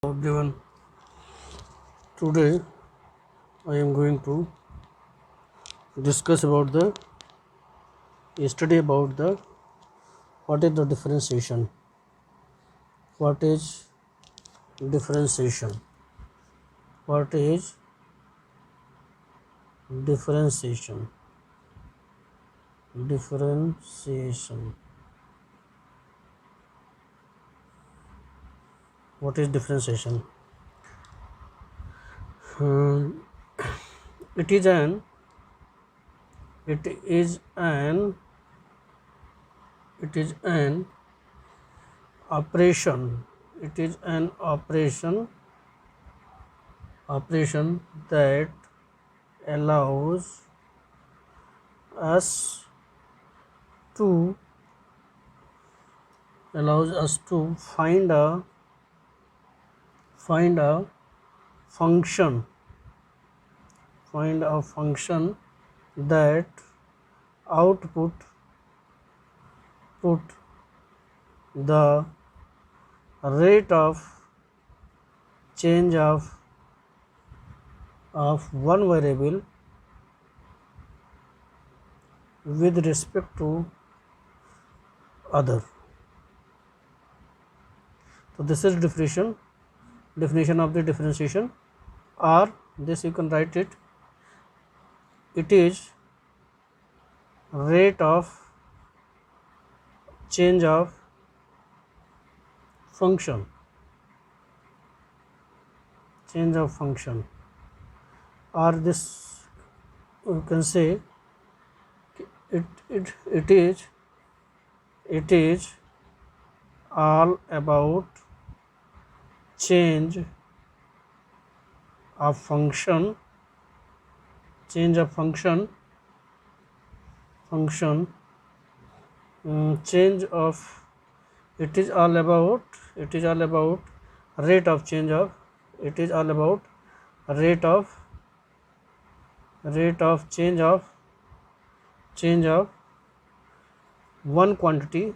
Everyone, today I am going to discuss about the study about the what is the differentiation. What is differentiation? What is differentiation? Differentiation. What is differentiation? Hmm, it is an it is an it is an operation. It is an operation that allows us to find a function that output put the rate of change of one variable with respect to other. So this is definition of the differentiation, or this you can write it is rate of change of function or this you can say it is all about change of function change of function it is all about rate of change of change of one quantity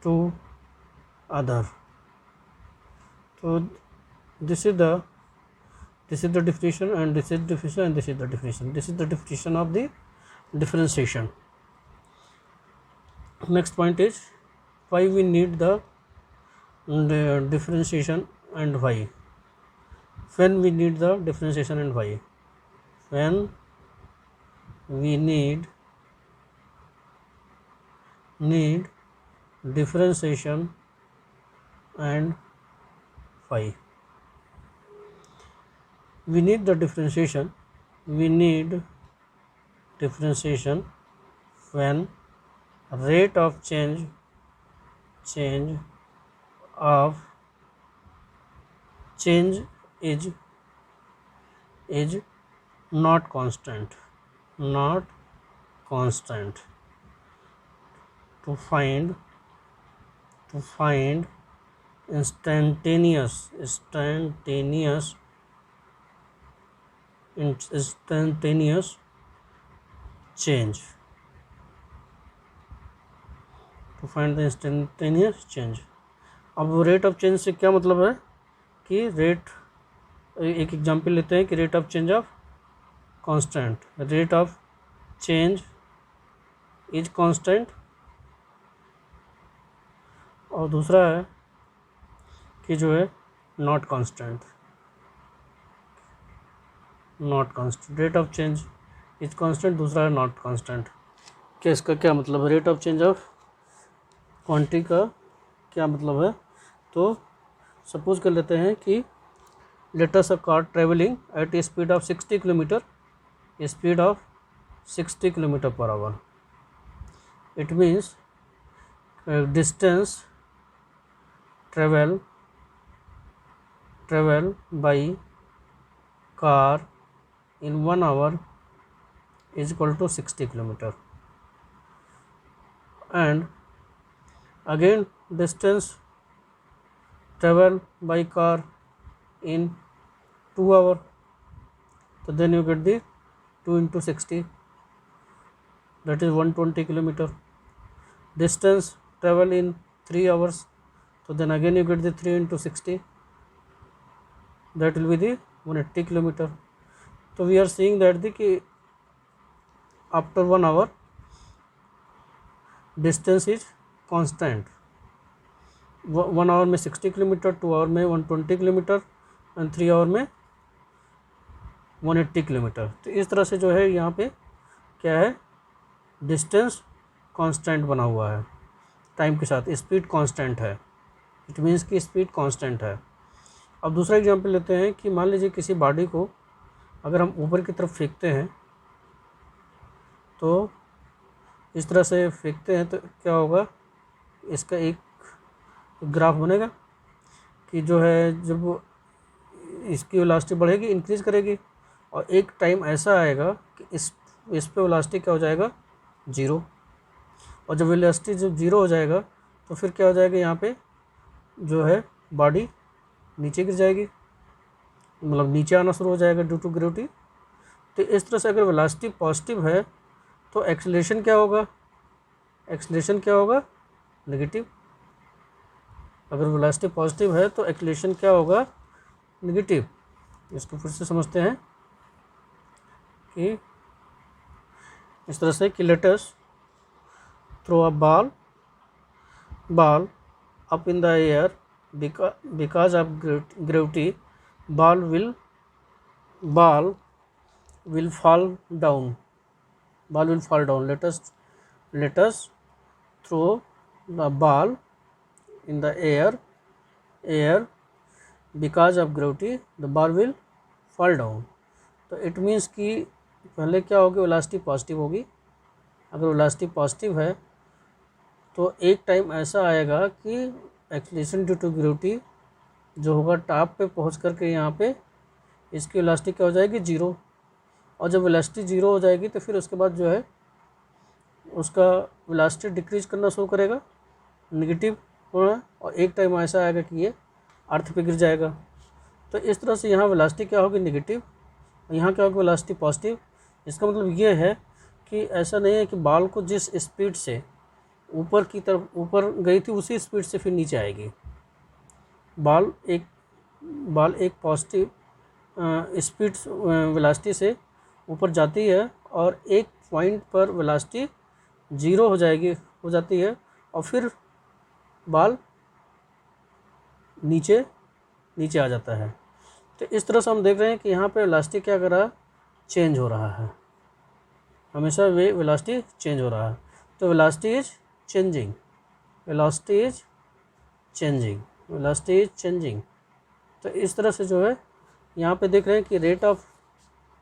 to other. So this is the definition, and this is definition, and this is the definition. This is the definition of the differentiation. Next point is why we need the differentiation and why. When we need the differentiation and why. When we need differentiation and why. We need the differentiation when rate of change is not constant to find instantaneous change अब rate of change से क्या मतलब है कि एक example लेते हैं कि rate of change of constant, rate of change is constant, और दूसरा है कि जो है not constant rate of change is constant, दूसरा है नॉट कांस्टेंट। क्या इसका क्या मतलब है? Rate of change of quantity का क्या मतलब है? तो सपोज कर लेते हैं कि let us a car travelling at A speed of 60 kilometre per hour. It means distance travel by car in 1 hour is equal to 60 kilometer, and again distance travel by car in 2 hours, so then you get the 2 into 60 that is 120 kilometer. Distance travel in 3 hours, so then again you get the 3 into 60, that will be the 180 kilometer. So we are seeing that the कि after 1 hour distance is constant. 1 hour में 60 kilometre, 2 our में 120 kilometre and 3 our में 180 kilometre. तो इस तरह से जो है यहाँ पे क्या है, डिस्टेंस कांस्टेंट बना हुआ है टाइम के साथ, स्पीड कांस्टेंट है. इट मीन्स कि स्पीड कांस्टेंट है. अब दूसरा एग्जांपल लेते हैं कि मान लीजिए किसी बॉडी को अगर हम ऊपर की तरफ फेंकते हैं, तो इस तरह से फेंकते हैं तो क्या होगा, इसका एक ग्राफ बनेगा कि जो है जब इसकी वेलोसिटी बढ़ेगी, इंक्रीज़ करेगी, और एक टाइम ऐसा आएगा कि इस पे वेलोसिटी क्या हो जाएगा, ज़ीरो. और जब वेलोसिटी जब ज़ीरो हो जाएगा तो फिर क्या हो जाएगा, यहाँ पे जो है बॉडी नीचे गिर जाएगी, मतलब नीचे आना शुरू हो जाएगा ड्यू टू ग्रेविटी. तो इस तरह से अगर वेलोसिटी पॉजिटिव है तो एक्सेलरेशन क्या होगा, एक्सेलरेशन क्या होगा, नेगेटिव. अगर वेलोसिटी पॉजिटिव है तो एक्सेलरेशन क्या होगा, नेगेटिव. इसको फिर से समझते हैं कि इस तरह से कि let us throw a ball up in the air because of gravity, ball will fall down. Let us throw the ball in the air because of gravity, the ball will fall down. तो it means कि पहले क्या होगी, velocity positive होगी. अगर velocity positive है तो एक टाइम ऐसा आएगा कि एक्सेलरेशन ड्यू टू ग्रेविटी जो होगा टॉप पे पहुंच करके यहाँ पे इसकी वेलोसिटी क्या हो जाएगी, ज़ीरो. और जब वेलोसिटी ज़ीरो हो जाएगी तो फिर उसके बाद जो है उसका वेलोसिटी डिक्रीज करना शुरू करेगा, नेगेटिव होना, और एक टाइम ऐसा आएगा कि ये अर्थ पे गिर जाएगा. तो इस तरह से यहाँ वेलोसिटी क्या होगी, नेगेटिव, यहाँ क्या होगी, वेलोसिटी पॉजिटिव. इसका मतलब ये है कि ऐसा नहीं है कि बॉल को जिस स्पीड से ऊपर की तरफ ऊपर गई थी उसी स्पीड से फिर नीचे आएगी. बॉल एक पॉजिटिव स्पीड वेलोसिटी से ऊपर जाती है और एक पॉइंट पर वेलोसिटी ज़ीरो हो जाती है और फिर बॉल नीचे आ जाता है. तो इस तरह से हम देख रहे हैं कि यहाँ पे वेलोसिटी क्या कर रहा है, चेंज हो रहा है, हमेशा वेलोसिटी चेंज हो रहा है. तो वेलोसिटी इज चेंजिंग. तो इस तरह से जो है यहाँ पे देख रहे हैं कि रेट ऑफ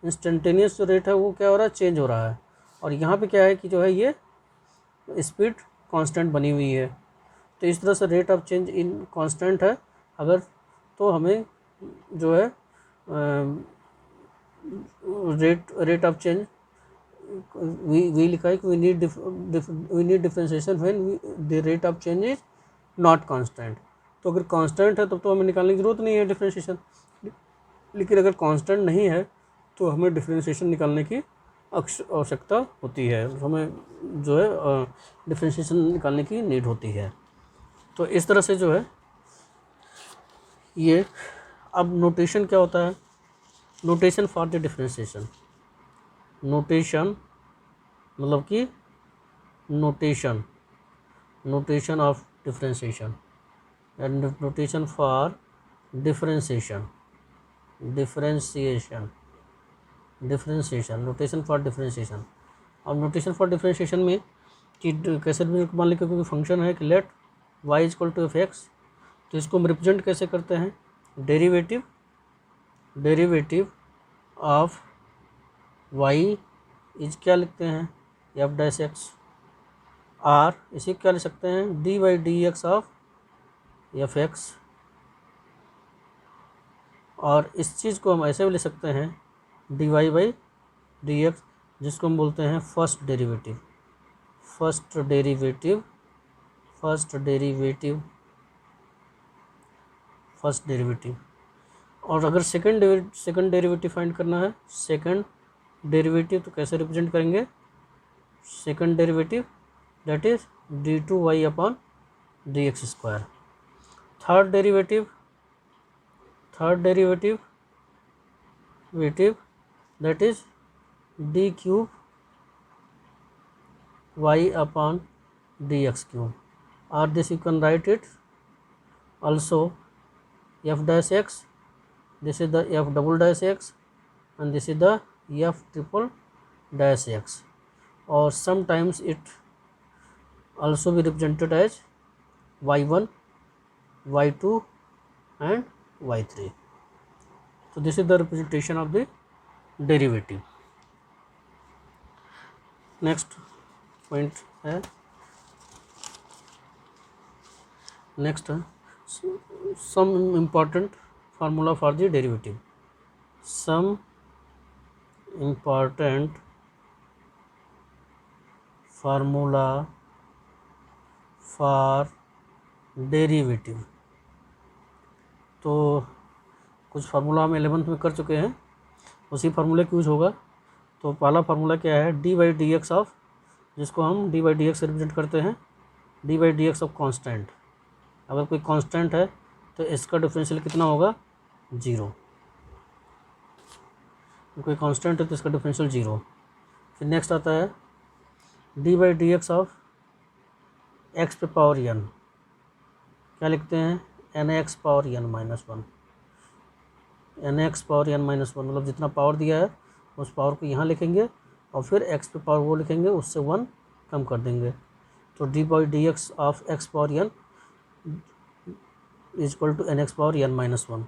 इंस्टेंटेनियस जो रेट है वो क्या हो रहा है, चेंज हो रहा है. और यहाँ पे क्या है कि जो है ये स्पीड कांस्टेंट बनी हुई है. तो इस तरह से rate of change in constant है अगर, तो हमें जो है रेट ऑफ चेंज वी लिखा है कि we need differentiation when the rate of change is not constant. तो अगर कांस्टेंट है तब तो हमें निकालने की जरूरत नहीं है डिफरेंशिएशन, लेकिन अगर कांस्टेंट नहीं है तो हमें डिफरेंशिएशन निकालने की आवश्यकता होती है, हमें जो है डिफरेंशिएशन निकालने की नीड होती है. तो इस तरह से जो है ये. अब नोटेशन क्या होता है, notation for the differentiation. Notation मतलब कि notation of differentiation and notation for differentiation notation for differentiation. अब नोटेशन फॉर डिफरेंशिएशन में कि कैसे मान लीजिए कोई फंक्शन है कि let y equal to F X, तो इसको हम रिप्रेजेंट कैसे करते हैं, डेरिवेटिव ऑफ y इज क्या लिखते हैं, एफ डैश एक्स, आर इसे क्या लिख सकते हैं, D Y D x of F x. और इस चीज़ को हम ऐसे भी लिख सकते हैं D Y by D X, जिसको हम बोलते हैं फर्स्ट डेरिवेटिव. और अगर सेकंड डेरिवेटिव फाइंड करना है, सेकंड डेरिवेटिव तो कैसे रिप्रेजेंट करेंगे, second derivative, that is d2y upon dx square. Third derivative, that is d cube y upon dx cube, or this you can write it also f dash x, this is the f double dash x, and this is the f triple dash x, or sometimes it also be represented as y1, y2 and y3. So this is the representation of the derivative. Next point है, next some important formula for the derivative. Some important formula for derivative. तो कुछ formula हम 11th में कर चुके हैं, उसी फार्मूले का यूज होगा. तो पहला फार्मूला क्या है, D by D x of, जिसको हम D by D x represent करते हैं, D by D x of constant. अगर कोई कांस्टेंट है तो इसका डिफरेंशियल कितना होगा, 0. कोई कांस्टेंट है तो इसका डिफरेंशियल 0. फिर नेक्स्ट आता है D by D x of X पे पावर n, क्या लिखते हैं, N X power n minus 1. N X power n minus 1 मतलब जितना पावर दिया है उस पावर को यहाँ लिखेंगे और फिर x पे पावर वो लिखेंगे, उससे 1 कम कर देंगे. तो D by D x of X power n is equal to N X power n minus 1.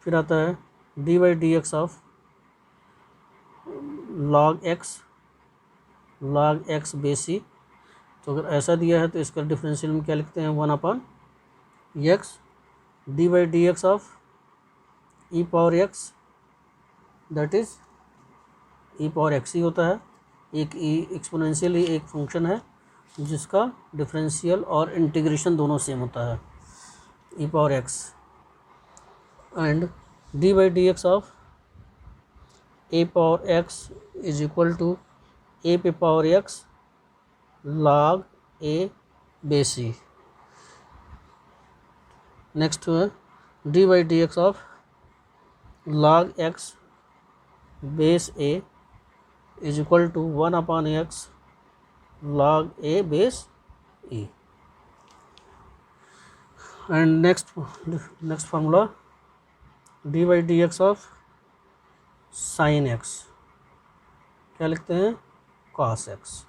फिर आता है D by D x of log X base c. तो अगर ऐसा दिया है तो इसका डिफरेंशियल में क्या लिखते हैं, 1 upon x. D by D x of e power x, that is e power x ही होता है. एक ई एक्सपोनेंशियल ही एक फंक्शन है जिसका डिफरेंशियल और इंटीग्रेशन दोनों सेम होता है, e power x. And d by D x of a power x is equal to a पे power x log a base c. Next है D by D x of log x base a is equal to 1 upon x log a base e. And next formula d by D x of sine x, क्या लिखते हैं, cos x.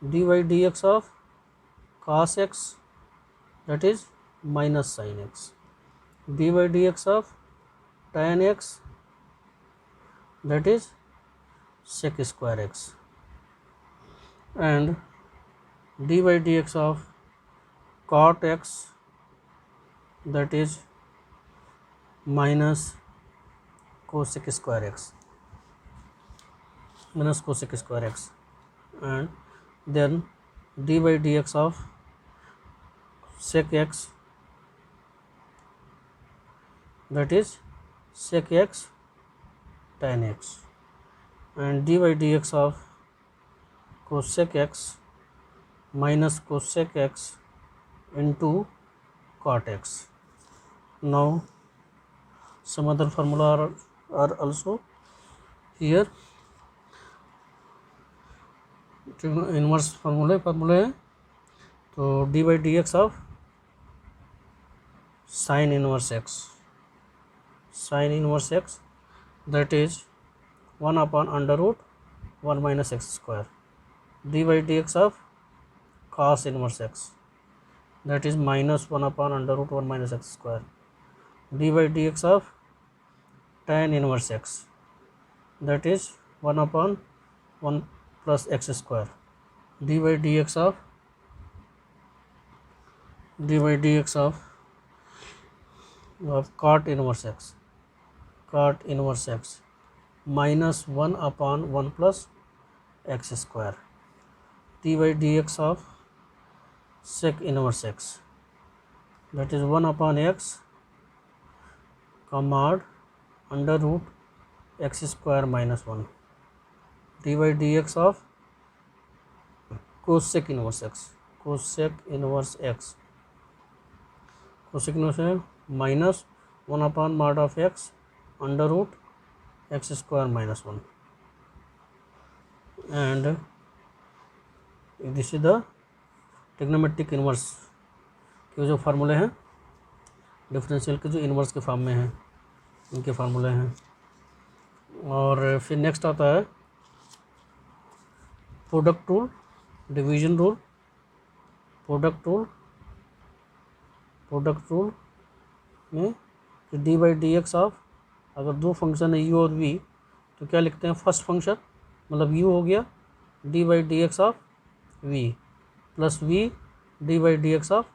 D by D x of cos x, that is minus sine x. D by D x of tan x, that is sec square x. And d by dx of cot x, that is minus cosec square x, minus cosec square x. And then d by dx of sec x, that is sec x tan x. And dy dx of cosec x minus cosec x into cot x. Now some other formula are also here. Inverse फार्मूले हैं. तो D by D x of sine inverse x, that is 1 upon under root 1 minus x square. D by D x of cos inverse x, that is minus 1 upon under root 1 minus x square. D by D x of tan inverse x, that is 1 upon 1 plus x square. D by D x of cot inverse x minus 1 upon 1 plus x square. D by D x of sec inverse x, that is 1 upon x mod under root x square minus 1. D by D x of cosec inverse X, cosec inverse X, cosec inverse है -1/mod of X under root x² -1 and this is the trigonometric inverse के जो फार्मूले हैं differential के जो inverse के form में हैं इनके फार्मूले हैं। और फिर नेक्स्ट आता है product rule, division rule, product rule में d by D x of, अगर दो फंक्शन है u और v तो क्या लिखते हैं, फर्स्ट फंक्शन मतलब u हो गया D by D x of v plus v D by D x of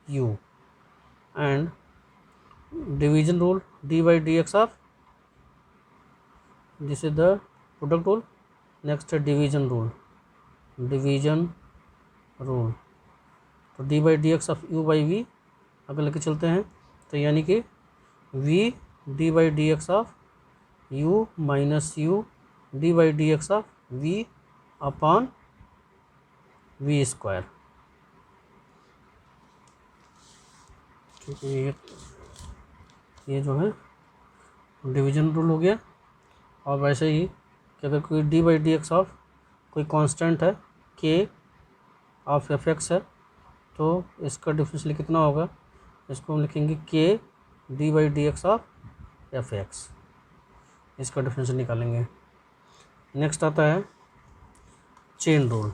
u and division rule D by D x of, this is the product rule. Next है division rule, तो D by D x of u by v अगर लेके चलते हैं तो यानी कि v D by D x of u minus u D by D x of v upon v², क्योंकि ये जो है डिवीजन रूल हो गया। और वैसे ही कि अगर कोई D by D x of कोई कांस्टेंट है k ऑफ एफ एक्स है तो इसका डिफरेंशियल कितना होगा, इसको हम लिखेंगे k D by D x of F x, इसका डिफरेंशियल निकालेंगे। नेक्स्ट आता है चेन रूल,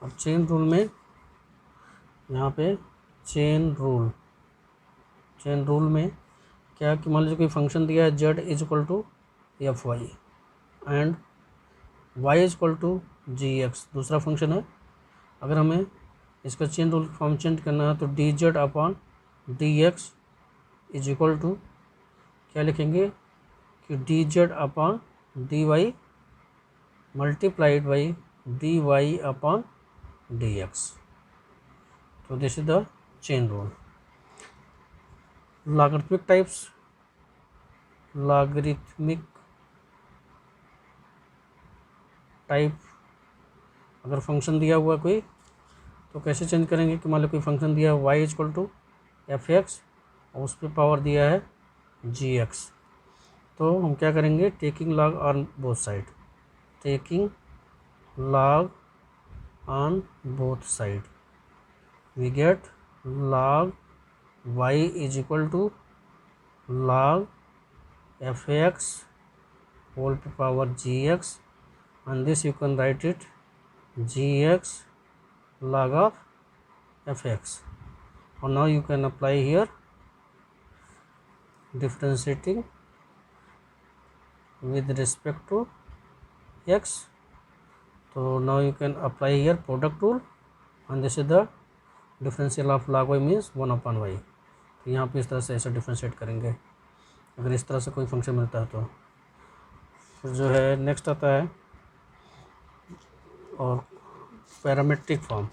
अब चेन रूल में यहाँ पे चेन रूल में क्या कि मान लीजिए कोई फंक्शन दिया है z is equal to F Y and y is equal to G X, दूसरा फंक्शन है। अगर हमें इसका चेन रूल फॉर्म चेंज करना है तो d z upon D x is equal to क्या लिखेंगे कि d z upon d y multiplied by d Y upon D x, तो this is the chain rule. Logarithmic type अगर function दिया हुआ कोई तो कैसे चेंज करेंगे कि मान लो कोई फंक्शन दिया है y is equal to F x और उस पर पावर दिया है जी एक्स, तो हम क्या करेंगे taking log on both side, we get log y is equal to log f x whole पे power g x and this you can write it gx log of fx, or now you can apply here differentiating with respect to x, so now you can apply here product rule and this is the differential of log y means 1/y। तो यहाँ पे इस तरह से ऐसा differentiate करेंगे अगर इस तरह से कोई फंक्शन मिलता है तो। फिर जो है नेक्स्ट आता है और पैरामेट्रिक फॉर्म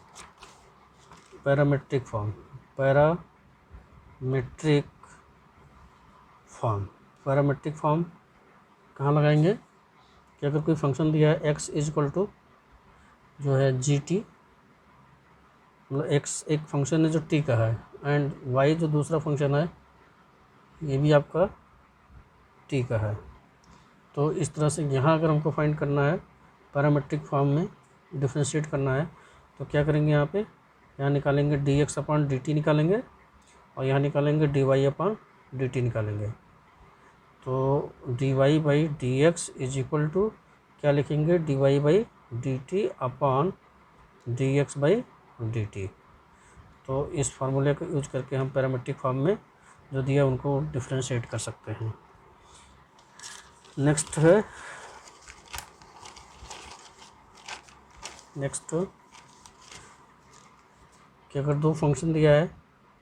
कहाँ लगाएंगे कि अगर कोई फंक्शन दिया है x इज इक्वल टू जो है जी टी, मतलब x एक फंक्शन है जो t का है एंड y जो दूसरा फंक्शन है ये भी आपका t का है, तो इस तरह से यहाँ अगर हमको फाइंड करना है पैरामेट्रिक फॉर्म में डिफ्रेंशिएट करना है तो क्या करेंगे, यहाँ निकालेंगे D X upon D T निकालेंगे और यहाँ निकालेंगे D Y upon D T निकालेंगे। तो D Y by D x is equal to क्या लिखेंगे, D Y by D T upon D X by D T. तो इस फार्मूले को यूज करके हम पैरामेट्रिक फॉर्म में जो दिया उनको डिफ्रेंशिएट कर सकते हैं। नेक्स्ट कि अगर दो फंक्शन दिया है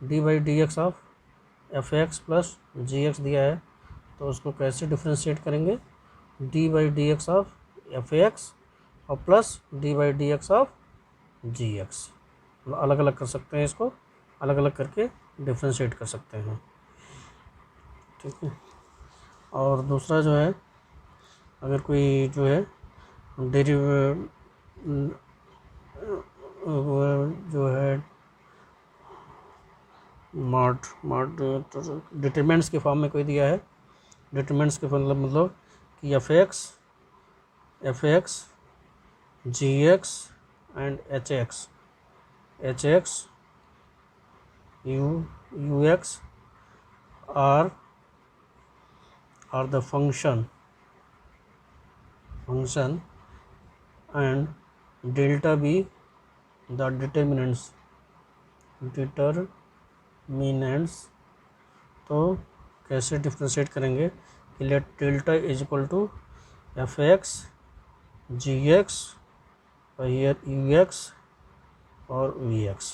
D by D x of F x plus g x दिया है तो उसको कैसे डिफ्रेंशिएट करेंगे, d by D x of F x और plus d by D x of g x, अलग अलग कर सकते हैं, इसको अलग अलग करके डिफ्रेंशिएट कर सकते हैं। ठीक है, और दूसरा जो है, अगर कोई जो है जो है डिटरमिनेंट्स के फॉर्म में कोई दिया है, डिटरमिनेंट्स के मतलब कि F X G X and H X U X are the function and delta be the determinants। तो कैसे डिफ्रेंशिएट करेंगे कि let delta is equal to F X G X और यू एक्स और वी एक्स।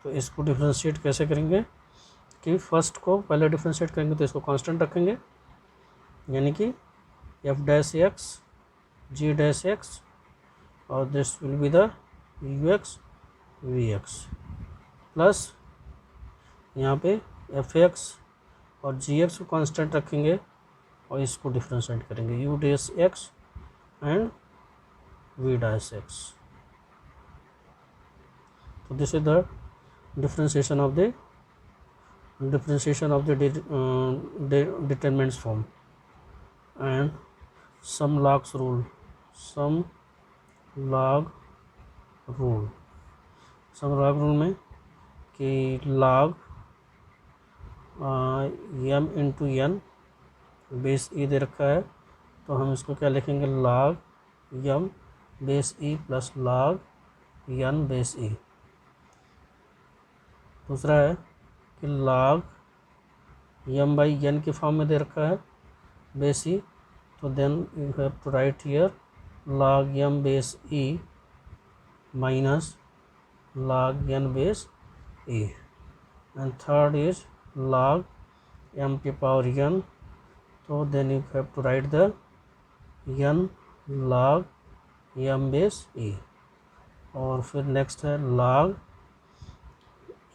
तो इसको differentiate कैसे करेंगे कि फर्स्ट को पहले डिफ्रेंशिएट करेंगे तो इसको कांस्टेंट रखेंगे, यानी कि F dash X G dash X और this will be the U X V X, plus यहाँ पे एफ एक्स और जी एक्स को कांस्टेंट रखेंगे और इसको डिफ्रेंशिएट करेंगे u dash x and v dash x. तो this is the differentiation of the determinants form and sum log rule में कि log m into n base e दे रखा है, तो हम इसको क्या लिखेंगे log m base e plus log n base e. दूसरा है कि log m बाई n के फॉर्म में दे रखा है बेस ई, तो then you have to write here log m base e minus log n base e. And third is log m की पावर n, तो then you have to right the n log m base e. और फिर next है log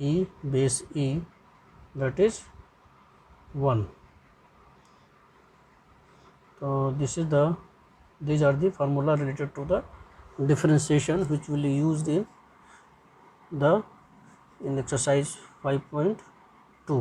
e base e, that is 1। So these are the formula related to the differentiation which will be used in exercise 5.2।